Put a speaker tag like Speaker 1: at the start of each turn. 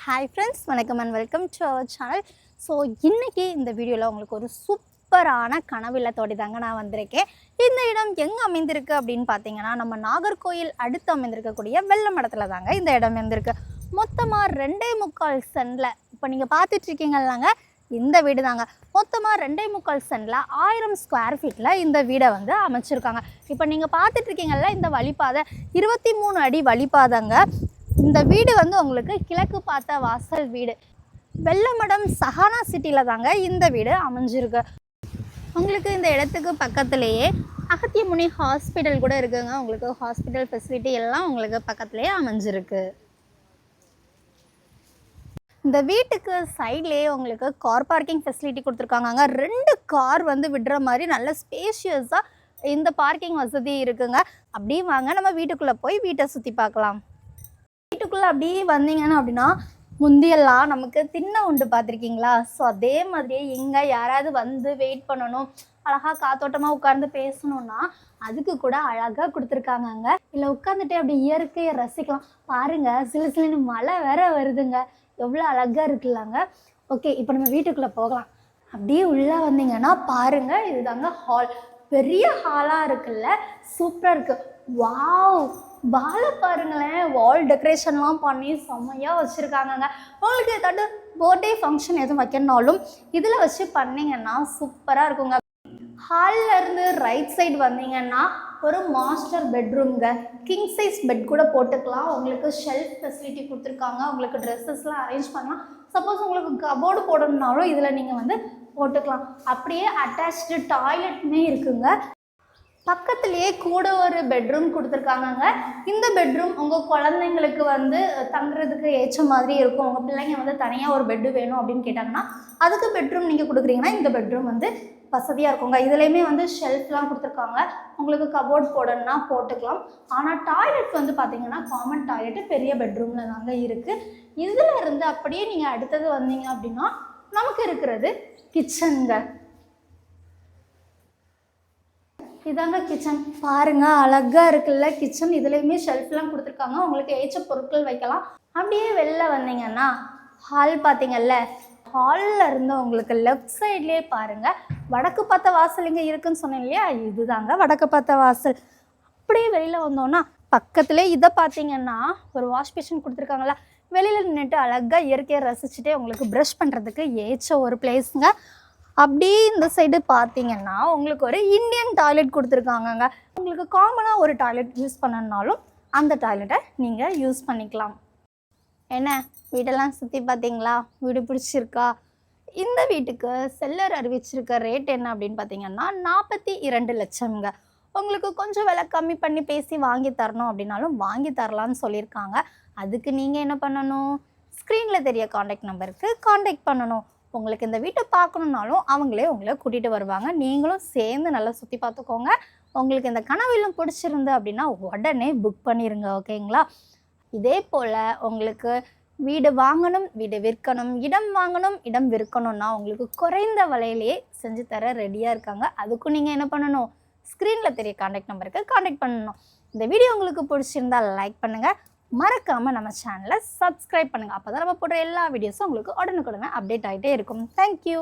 Speaker 1: Hi friends, வணக்கம் and welcome to our channel. So இன்றைக்கி இந்த வீடியோவில் உங்களுக்கு ஒரு சூப்பரான கனவில்லத்தோடி தாங்க நான் வந்திருக்கேன். இந்த இடம் எங்கே அமைந்திருக்கு அப்படின்னு பார்த்தீங்கன்னா, நம்ம நாகர்கோயில் அடுத்து அமைந்திருக்கக்கூடிய வெள்ளமடத்தில் தாங்க இந்த இடம் இருந்திருக்கு. மொத்தமாக 2.25 சென்டில் இப்போ நீங்கள் பார்த்துட்ருக்கீங்கல்லாங்க இந்த வீடு தாங்க. மொத்தமாக 2.25 சென்டில் 1000 ஸ்கொயர் ஃபீட்டில் இந்த வீடை வந்து அமைச்சிருக்காங்க. இப்போ நீங்கள் பார்த்துட்ருக்கீங்கல்ல இந்த வழிபாதை 23 அடி வழிபாதைங்க. இந்த வீடு வந்து உங்களுக்கு கிழக்கு பார்த்த வாசல் வீடு. வெள்ளமடம் சஹானா சிட்டியில் தாங்க இந்த வீடு அமைஞ்சிருக்கு. உங்களுக்கு இந்த இடத்துக்கு பக்கத்துலேயே அகத்தியமுனி ஹாஸ்பிட்டல் கூட இருக்குங்க. உங்களுக்கு ஹாஸ்பிட்டல் ஃபெசிலிட்டி எல்லாம் உங்களுக்கு பக்கத்துலேயே அமைஞ்சிருக்கு. இந்த வீட்டுக்கு சைட்லேயே உங்களுக்கு கார் பார்க்கிங் ஃபெசிலிட்டி கொடுத்துருக்காங்க. 2 கார் வந்து விடுற மாதிரி நல்ல ஸ்பேஷியஸாக இந்த பார்க்கிங் வசதி இருக்குங்க. அப்படியே வாங்க நம்ம வீட்டுக்குள்ளே போய் வீட்டை சுற்றி பார்க்கலாம். வீட்டுக்குள்ளே அப்படியே வந்தீங்கன்னா அப்படின்னா முந்தியெல்லாம் நமக்கு திண்ணை உண்டு பார்த்துருக்கீங்களா? ஸோ அதே மாதிரியே எங்கே யாராவது வந்து வெயிட் பண்ணணும், அழகாக காத்தோட்டமாக உட்கார்ந்து பேசணுன்னா அதுக்கு கூட அழகாக கொடுத்துருக்காங்கங்க. இல்லை உட்காந்துட்டு அப்படி இயற்கையை ரசிக்கலாம். பாருங்கள், சிலு மழை வேற வருதுங்க. எவ்வளோ அழகாக இருக்குல்லாங்க. ஓகே, இப்போ நம்ம வீட்டுக்குள்ளே போகலாம். அப்படியே உள்ளே வந்தீங்கன்னா பாருங்கள், இதுதாங்க ஹால். பெரிய ஹாலாக இருக்குல்ல, சூப்பராக இருக்குது. வாவ், வாழை பாருங்களேன், வால் டெக்கரேஷன்லாம் பண்ணி செம்மையாக வச்சுருக்காங்கங்க. உங்களுக்கு ஏதாட்டு பர்த்டே ஃபங்க்ஷன் எதுவும் வைக்கணுனாலும் இதில் வச்சு பண்ணிங்கன்னா சூப்பராக இருக்குங்க. ஹாலில் இருந்து ரைட் சைடு வந்தீங்கன்னா ஒரு மாஸ்டர் பெட்ரூம்ங்க. கிங் சைஸ் பெட் கூட போட்டுக்கலாம். உங்களுக்கு ஷெல்ஃப் ஃபெசிலிட்டி கொடுத்துருக்காங்க. உங்களுக்கு ட்ரெஸ்ஸஸ்லாம் அரேஞ்ச் பண்ணலாம். சப்போஸ் உங்களுக்கு கபோர்டு போடணுன்னாலும் இதில் நீங்கள் வந்து போட்டுக்கலாம். அப்படியே அட்டாச்சு டாய்லெட்டுமே இருக்குங்க. பக்கத்துலேயே கூட ஒரு பெட்ரூம் கொடுத்துருக்காங்கங்க. இந்த பெட்ரூம் உங்கள் குழந்தைங்களுக்கு வந்து தங்குறதுக்கு ஏற்ற மாதிரி இருக்கும். உங்கள் பிள்ளைங்க வந்து தனியாக ஒரு பெட்டு வேணும் அப்படின்னு கேட்டாங்கன்னா அதுக்கு பெட்ரூம் நீங்கள் கொடுக்குறீங்கன்னா இந்த பெட்ரூம் வந்து வசதியாக இருக்குங்க. இதுலேயுமே வந்து ஷெல்ஃப்லாம் கொடுத்துருக்காங்க. உங்களுக்கு கபோர்ட் போடணுன்னா போட்டுக்கலாம். ஆனால் டாய்லெட் வந்து பார்த்திங்கன்னா காமன் டாய்லெட்டு பெரிய பெட்ரூமில் தாங்க இருக்குது. இதில் இருந்து அப்படியே நீங்கள் அடுத்தது வந்தீங்க அப்படின்னா நமக்கு இருக்கிறது கிச்சனுங்க. இதாங்க கிச்சன். பாருங்கள், அழகாக இருக்குல்ல கிச்சன். இதுலேயுமே ஷெல்ஃப்லாம் கொடுத்துருக்காங்க. உங்களுக்கு ஏற்ற பொருட்கள் வைக்கலாம். அப்படியே வெளில வந்தீங்கன்னா ஹால் பார்த்தீங்கல்ல, ஹாலில் இருந்து உங்களுக்கு லெஃப்ட் சைட்லேயே பாருங்கள் வடக்கு பார்த்த வாசல் இங்கே இருக்குதுன்னு சொன்னேன் இல்லையா, இதுதாங்க வடக்கு பார்த்த வாசல். அப்படியே வெளியில் வந்தோன்னா பக்கத்துலேயே இதை பார்த்தீங்கன்னா ஒரு வாஷ் பேஷன் கொடுத்துருக்காங்களா. வெளியில் நின்றுட்டு அழகாக இயற்கையை ரசிச்சுட்டே உங்களுக்கு ப்ரஷ் பண்ணுறதுக்கு ஏற்ற ஒரு பிளேஸுங்க. அப்படியே இந்த சைடு பார்த்தீங்கன்னா உங்களுக்கு ஒரு இந்தியன் டாய்லெட் கொடுத்துருக்காங்கங்க. உங்களுக்கு காமனாக ஒரு டாய்லெட் யூஸ் பண்ணணுன்னாலும் அந்த டாய்லெட்டை நீங்கள் யூஸ் பண்ணிக்கலாம். என்ன, வீடெல்லாம் சுற்றி பார்த்தீங்களா? வீடு பிடிச்சிருக்கா? இந்த வீட்டுக்கு செல்லர் அறிவிச்சிருக்க ரேட் என்ன அப்படின்னு பார்த்தீங்கன்னா 42 லட்சம்ங்க. உங்களுக்கு கொஞ்சம் விலை கம்மி பண்ணி பேசி வாங்கி தரணும் அப்படின்னாலும் வாங்கி தரலான்னு சொல்லியிருக்காங்க. அதுக்கு நீங்கள் என்ன பண்ணணும், ஸ்க்ரீனில் தெரிய காண்டாக்ட் நம்பருக்கு காண்டாக்ட் பண்ணணும். உங்களுக்கு இந்த வீட்டை பார்க்கணுன்னாலும் அவங்களே உங்களை கூட்டிகிட்டு வருவாங்க. நீங்களும் சேர்ந்து நல்லா சுற்றி பார்த்துக்கோங்க. உங்களுக்கு இந்த கனவிலும் பிடிச்சிருந்து அப்படின்னா உடனே புக் பண்ணிடுங்க, ஓகேங்களா? இதே போல் உங்களுக்கு வீடு வாங்கணும், வீடு விற்கணும், இடம் வாங்கணும், இடம் விற்கணும்னா உங்களுக்கு குறைந்த விலையிலேயே செஞ்சு தர ரெடியாக இருக்காங்க. அதுக்கும் நீங்கள் என்ன பண்ணணும், ஸ்க்ரீனில் தெரிய காண்டாக்ட் நம்பருக்கு காண்டாக்ட் பண்ணணும். இந்த வீடியோ உங்களுக்கு பிடிச்சிருந்தால் லைக் பண்ணுங்கள். மறக்காமல் நம்ம சேனலை சப்ஸ்கிரைப் பண்ணுங்கள். அப்போ தான் நம்ம போடுற எல்லா வீடியோஸும் உங்களுக்கு உடனுக்குடனே அப்டேட் ஆகிட்டே இருக்கும். தேங்க்யூ.